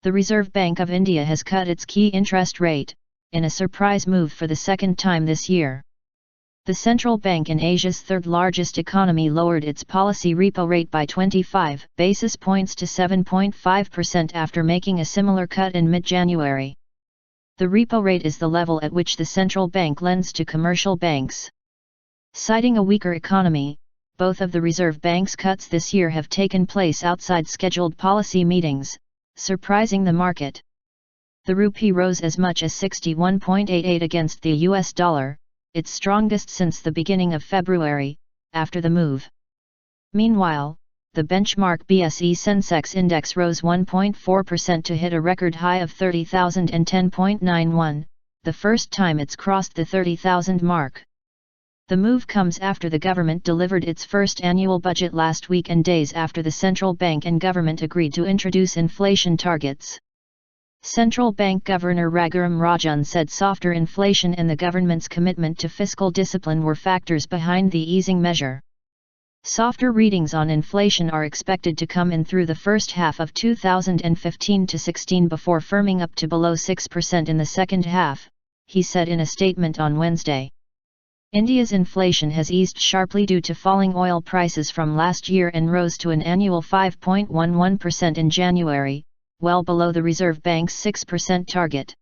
The Reserve Bank of India has cut its key interest rate, in a surprise move for the second time this year. The central bank in Asia's third-largest economy lowered its policy repo rate by 25 basis points to 7.5% after making a similar cut in mid-January. The repo rate is the level at which the central bank lends to commercial banks. Citing a weaker economy, both of the Reserve Bank's cuts this year have taken place outside scheduled policy meetings, surprising the market. The rupee rose as much as 61.88 against the US dollar, its strongest since the beginning of February, after the move. Meanwhile, the benchmark BSE Sensex index rose 1.4% to hit a record high of 30,010.91, the first time it's crossed the 30,000 mark. The move comes after the government delivered its first annual budget last week and days after the central bank and government agreed to introduce inflation targets. Central Bank Governor Raghuram Rajan said softer inflation and the government's commitment to fiscal discipline were factors behind the easing measure. Softer readings on inflation are expected to come in through the first half of 2015-16 before firming up to below 6% in the second half, he said in a statement on Wednesday. India's inflation has eased sharply due to falling oil prices from last year and rose to an annual 5.11% in January, well below the Reserve Bank's 6% target.